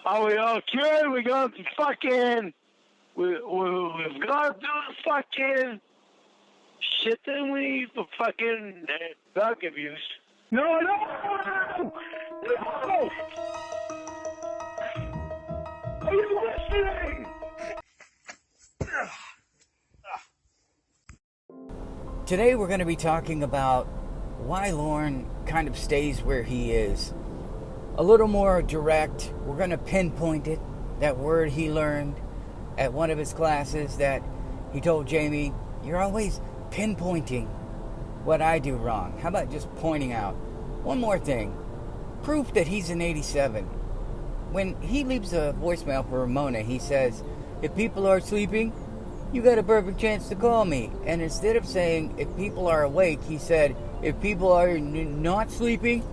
Are we okay? We got to fucking... We've got to do the fucking shit that we for fucking drug abuse. No! Are you listening? Today we're going to be talking about why Lorne kind of stays where he is. A little more direct. We're going to pinpoint it. That word he learned at one of his classes that he told Jamie, you're always pinpointing what I do wrong. How about just pointing out? One more thing. Proof that he's an 87. When he leaves a voicemail for Ramona, he says, if people are sleeping, you got a perfect chance to call me. And instead of saying, if people are awake, he said, if people are not sleeping,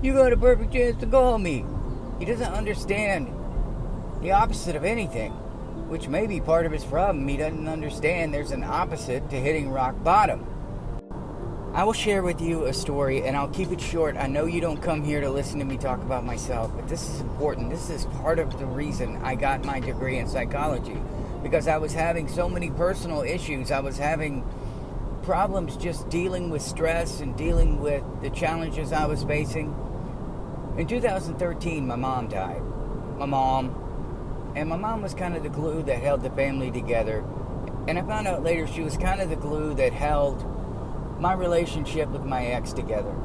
you got a perfect chance to call me. He doesn't understand the opposite of anything, which may be part of his problem. He doesn't understand there's an opposite to hitting rock bottom. I will share with you a story, and I'll keep it short. I know you don't come here to listen to me talk about myself, but this is important. This is part of the reason I got my degree in psychology, because I was having so many personal issues. I was having problems just dealing with stress and dealing with the challenges I was facing. In 2013, my mom died. My mom was kind of the glue that held the family together. And I found out later she was kind of the glue that held my relationship with my ex together.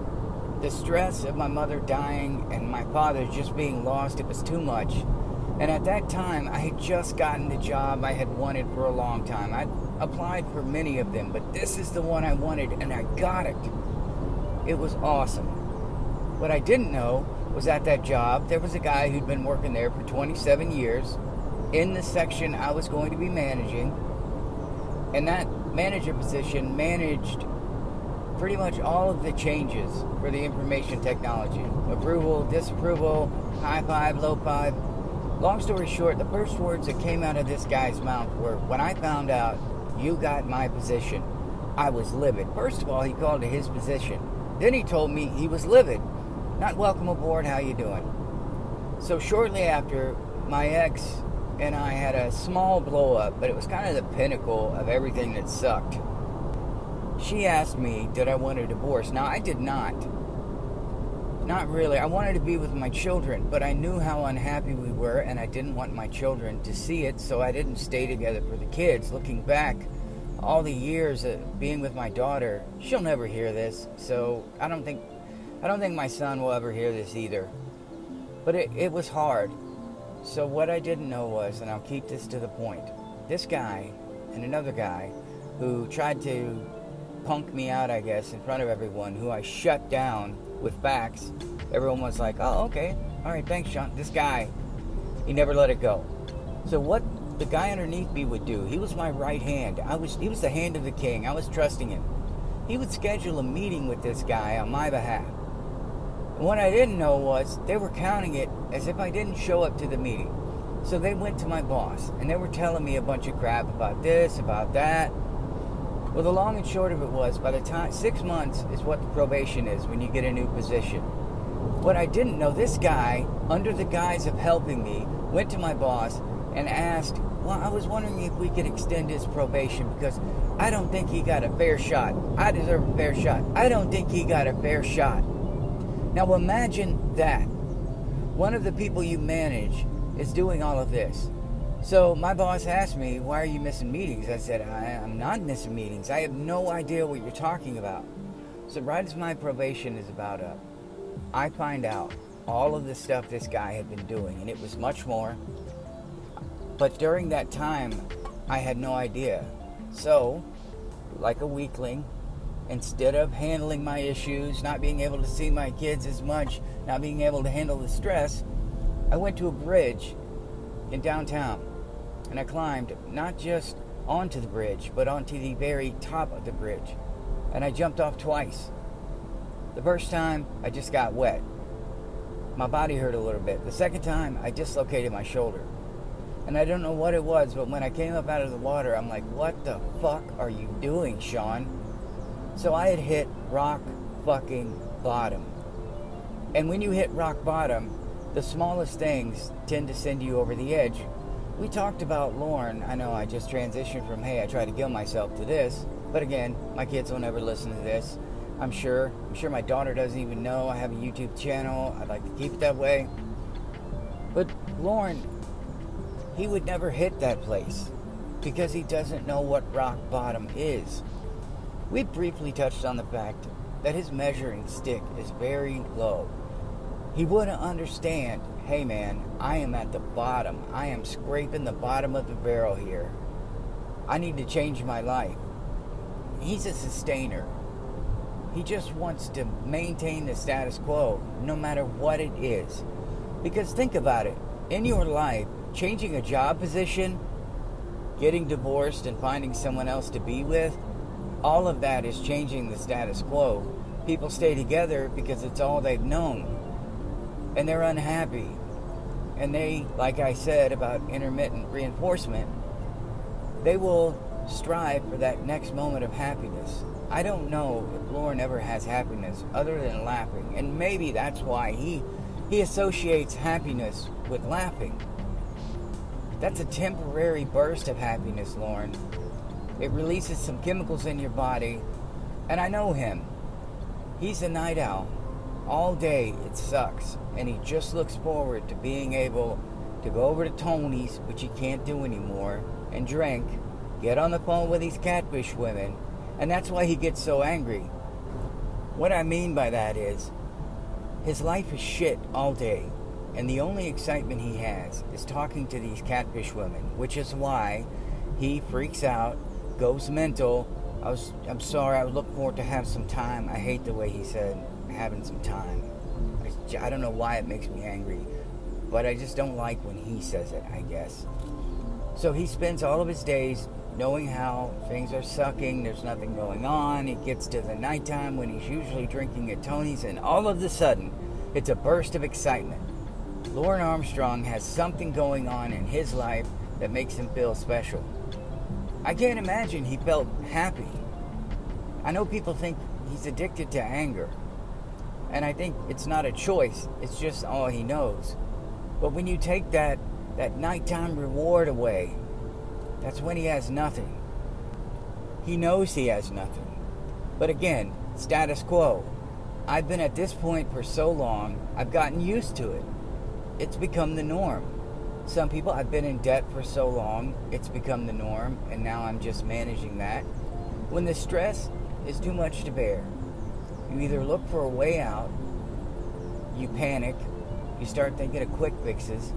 The stress of my mother dying and my father just being lost, it was too much. And at that time, I had just gotten the job I had wanted for a long time. I'd applied for many of them, but this is the one I wanted, and I got it. It was awesome. What I didn't know was at that job, there was a guy who'd been working there for 27 years in the section I was going to be managing. And that manager position managed pretty much all of the changes for the information technology. Approval, disapproval, high five, low five. Long story short, the first words that came out of this guy's mouth were, when I found out you got my position, I was livid. First of all, he called it his position. Then he told me he was livid. Not welcome aboard, how you doing? So shortly after, my ex and I had a small blow up, but it was kind of the pinnacle of everything that sucked. She asked me, did I want a divorce? Now, I did not. Not really. I wanted to be with my children, but I knew how unhappy we were, and I didn't want my children to see it, so I didn't stay together for the kids. Looking back, all the years of being with my daughter, she'll never hear this, so I don't think my son will ever hear this either. But it was hard. So what I didn't know was, and I'll keep this to the point, this guy and another guy who tried to punk me out, I guess, in front of everyone, who I shut down with facts. Everyone was like, oh, okay. All right, thanks, Sean. This guy, he never let it go. So what the guy underneath me would do, he was my right hand. He was the hand of the king. I was trusting him. He would schedule a meeting with this guy on my behalf. And what I didn't know was they were counting it as if I didn't show up to the meeting. So they went to my boss, and they were telling me a bunch of crap about this, about that. Well, the long and short of it was, by the time 6 months is what the probation is when you get a new position. What I didn't know, this guy, under the guise of helping me, went to my boss and asked, well, I was wondering if we could extend his probation because I don't think he got a fair shot. I deserve a fair shot. I don't think he got a fair shot. Now imagine that. One of the people you manage is doing all of this. So my boss asked me, why are you missing meetings? I said, I'm not missing meetings. I have no idea what you're talking about. So right as my probation is about up, I find out all of the stuff this guy had been doing, and it was much more. But during that time, I had no idea. So, like a weakling, instead of handling my issues, not being able to see my kids as much, not being able to handle the stress, I went to a bridge in downtown. And I climbed not just onto the bridge, but onto the very top of the bridge. And I jumped off twice. The first time, I just got wet. My body hurt a little bit. The second time, I dislocated my shoulder. And I don't know what it was, but when I came up out of the water, I'm like, what the fuck are you doing, Sean? So I had hit rock fucking bottom. And when you hit rock bottom, The smallest things tend to send you over the edge. We talked about Lorne. I know I just transitioned from, hey, I tried to kill myself to this. But again, my kids will never listen to this. I'm sure my daughter doesn't even know I have a YouTube channel. I'd like to keep it that way. But Lorne, he would never hit that place because he doesn't know what rock bottom is. We briefly touched on the fact that his measuring stick is very low. He wouldn't understand, hey man, I am at the bottom. I am scraping the bottom of the barrel here. I need to change my life. He's a sustainer. He just wants to maintain the status quo no matter what it is. Because think about it, in your life, changing a job position, getting divorced and finding someone else to be with, all of that is changing the status quo. People stay together because it's all they've known. And they're unhappy. And they, like I said about intermittent reinforcement, they will strive for that next moment of happiness. I don't know if Lorne ever has happiness other than laughing. And maybe that's why he associates happiness with laughing. That's a temporary burst of happiness, Lorne. It releases some chemicals in your body. And I know him. He's a night owl. All day it sucks, and he just looks forward to being able to go over to Tony's, which he can't do anymore, and drink, get on the phone with these catfish women, and that's why he gets so angry. What I mean by that is, his life is shit all day, and the only excitement he has is talking to these catfish women, which is why he freaks out, goes mental. I'm sorry, I would look forward to have some time. I hate the way he said having some time. I don't know why it makes me angry, but I just don't like when he says it, I guess. So he spends all of his days knowing how things are sucking, there's nothing going on. It gets to the nighttime when he's usually drinking at Tony's, and all of a sudden, it's a burst of excitement. Lorne Armstrong has something going on in his life that makes him feel special. I can't imagine he felt happy. I know people think he's addicted to anger. And I think it's not a choice. It's just all he knows. But when you take that nighttime reward away, that's when he has nothing. He knows he has nothing. But again, status quo. I've been at this point for so long, I've gotten used to it. It's become the norm. Some people, I've been in debt for so long, it's become the norm, and now I'm just managing that. When the stress is too much to bear, you either look for a way out, you panic, you start thinking of quick fixes,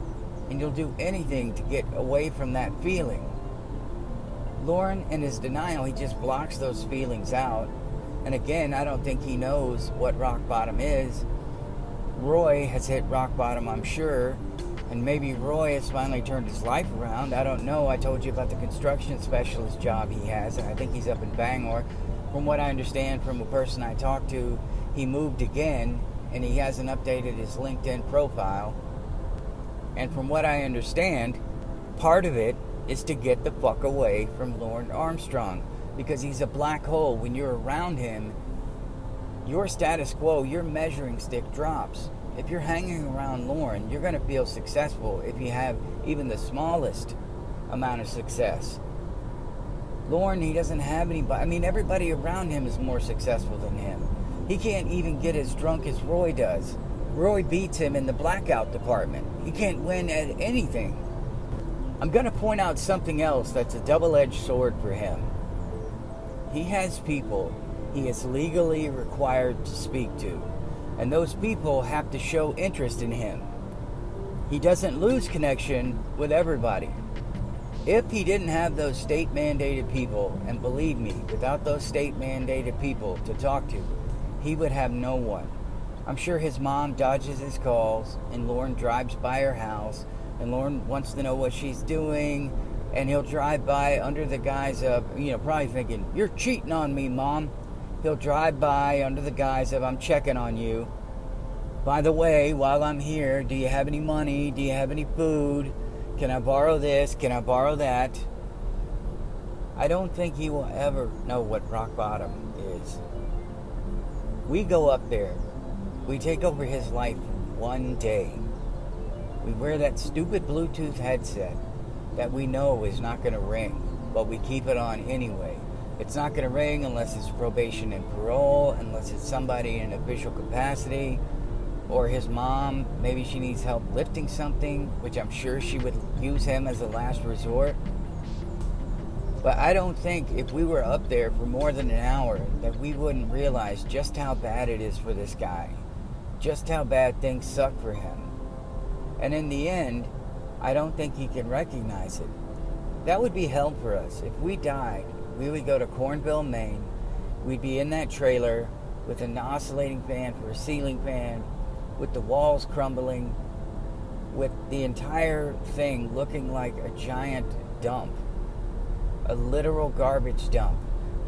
and you'll do anything to get away from that feeling. Lorne, in his denial, he just blocks those feelings out. And again, I don't think he knows what rock bottom is. Roy has hit rock bottom, I'm sure, and maybe Roy has finally turned his life around. I don't know. I told you about the construction specialist job he has, and I think he's up in Bangor. From what I understand from a person I talked to, he moved again, and he hasn't updated his LinkedIn profile. And from what I understand, part of it is to get the fuck away from Lorne Armstrong, because he's a black hole. When you're around him, your status quo, your measuring stick drops. If you're hanging around Lorne, you're going to feel successful if you have even the smallest amount of success. Lorne, he doesn't have anybody. I mean, everybody around him is more successful than him. He can't even get as drunk as Roy does. Roy beats him in the blackout department. He can't win at anything. I'm going to point out something else that's a double-edged sword for him. He has people he is legally required to speak to, and those people have to show interest in him. He doesn't lose connection with everybody. If he didn't have those state-mandated people, and believe me, without those state-mandated people to talk to, he would have no one. I'm sure his mom dodges his calls, and Lorne drives by her house, and Lorne wants to know what she's doing, and he'll drive by under the guise of, probably thinking, "You're cheating on me, Mom." He'll drive by under the guise of, "I'm checking on you. By the way, while I'm here, do you have any money? Do you have any food? Can I borrow this? Can I borrow that?" I don't think he will ever know what rock bottom is. We go up there. We take over his life one day. We wear that stupid Bluetooth headset that we know is not going to ring, but we keep it on anyway. It's not going to ring unless it's probation and parole, unless it's somebody in an official capacity, or his mom. Maybe she needs help lifting something, which I'm sure she would use him as a last resort. But I don't think if we were up there for more than an hour that we wouldn't realize just how bad it is for this guy. Just how bad things suck for him. And in the end, I don't think he can recognize it. That would be hell for us. If we died, we would go to Cornville, Maine. We'd be in that trailer with an oscillating fan for a ceiling fan, with the walls crumbling, with the entire thing looking like a giant dump. A literal garbage dump,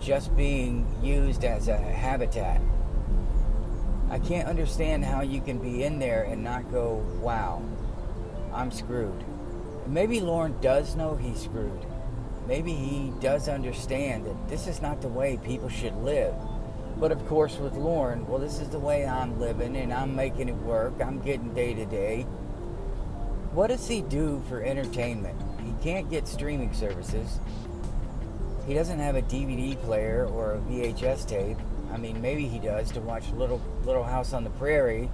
just being used as a habitat. I can't understand how you can be in there and not go, wow, I'm screwed. Maybe Lorne does know he's screwed. Maybe he does understand that this is not the way people should live. But of course with Lorne, well, this is the way I'm living and I'm making it work. I'm getting day to day. What does he do for entertainment? He can't get streaming services. He doesn't have a DVD player or a VHS tape. I mean, maybe he does, to watch Little House on the Prairie,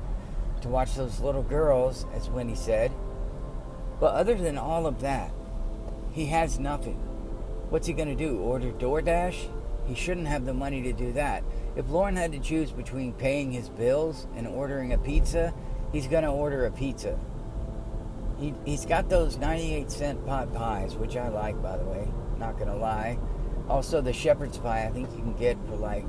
to watch those little girls, as Winnie said. But other than all of that, he has nothing. What's he going to do? Order DoorDash? He shouldn't have the money to do that. If Lorne had to choose between paying his bills and ordering a pizza, he's going to order a pizza. He's got those 98-cent pot pies, which I like, by the way, not going to lie. Also, the shepherd's pie, I think you can get for like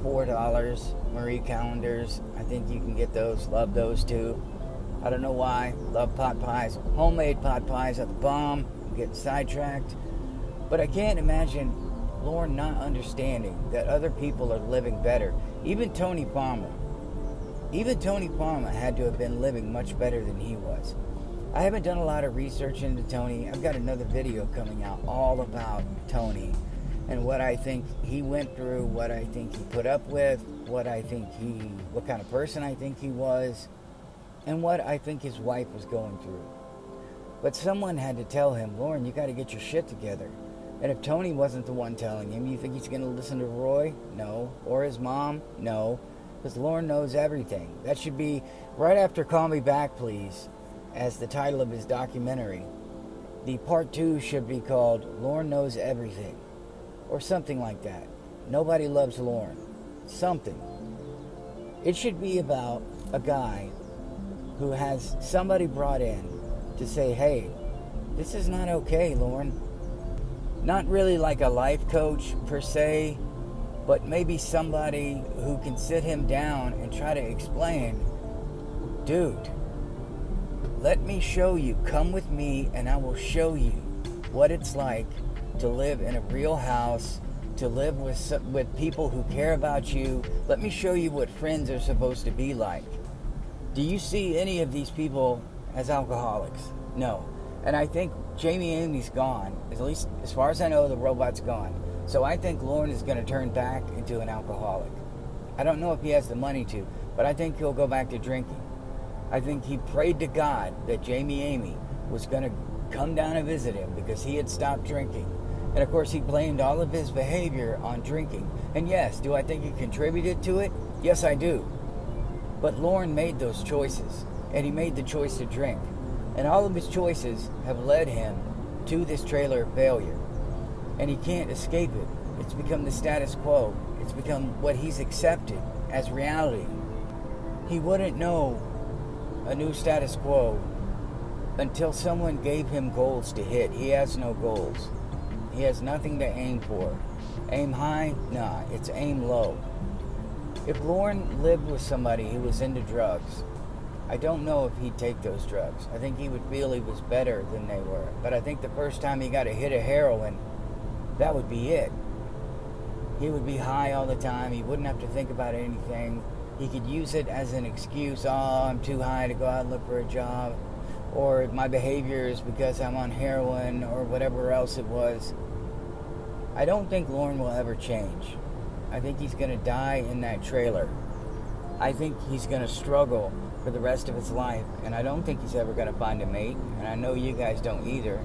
$4. Marie Callender's, I think you can get those. Love those too. I don't know why. Love pot pies. Homemade pot pies are the bomb. I'm getting sidetracked. But I can't imagine Lorne not understanding that other people are living better. Even Tony Palmer. Even Tony Palmer had to have been living much better than he was. I haven't done a lot of research into Tony. I've got another video coming out all about Tony and what I think he went through, what I think he put up with, what kind of person I think he was, and what I think his wife was going through. But someone had to tell him, Lorne, you got to get your shit together. And if Tony wasn't the one telling him, you think he's going to listen to Roy? No. Or his mom? No. Because Lorne knows everything. That should be right after Call Me Back, Please, as the title of his documentary. The part 2 should be called Lorne Knows Everything, or something like that. Nobody Loves Lorne. Something. It should be about a guy who has somebody brought in to say, hey, this is not okay, Lorne. Not really like a life coach per se, but maybe somebody who can sit him down and try to explain, dude, let me show you. Come with me and I will show you what it's like to live in a real house, to live with people who care about you. Let me show you what friends are supposed to be like. Do you see any of these people as alcoholics? No. And I think Jamie Amy's gone. At least as far as I know, the robot's gone. So I think Lorne is going to turn back into an alcoholic. I don't know if he has the money to, but I think he'll go back to drinking. I think he prayed to God that Jamie Amy was going to come down and visit him because he had stopped drinking. And of course he blamed all of his behavior on drinking. And yes, do I think he contributed to it? Yes, I do. But Lorne made those choices, and he made the choice to drink. And all of his choices have led him to this trailer failure. And he can't escape it. It's become the status quo. It's become what he's accepted as reality. He wouldn't know a new status quo until someone gave him goals to hit. He has no goals. He has nothing to aim for. Aim high? Nah, it's aim low. If Lorne lived with somebody who was into drugs, I don't know if he'd take those drugs. I think he would feel he was better than they were. But I think the first time he got a hit of heroin, that would be it. He would be high all the time. He wouldn't have to think about anything. He could use it as an excuse. Oh, I'm too high to go out and look for a job. Or my behavior is because I'm on heroin or whatever else it was. I don't think Lorne will ever change. I think he's going to die in that trailer. I think he's going to struggle for the rest of his life. And I don't think he's ever going to find a mate. And I know you guys don't either.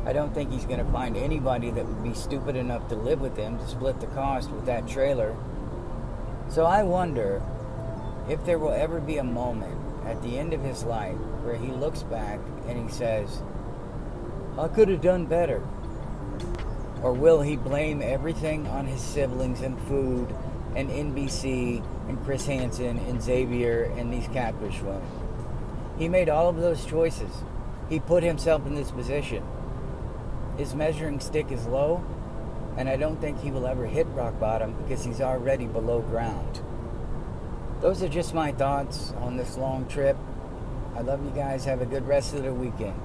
I don't think he's going to find anybody that would be stupid enough to live with him to split the cost with that trailer. So I wonder if there will ever be a moment at the end of his life where he looks back and he says, I could have done better. Or will he blame everything on his siblings and food and NBC and Chris Hansen and Xavier and these catfish women? He made all of those choices. He put himself in this position. His measuring stick is low, and I don't think he will ever hit rock bottom because he's already below ground. Those are just my thoughts on this long trip. I love you guys. Have a good rest of the weekend.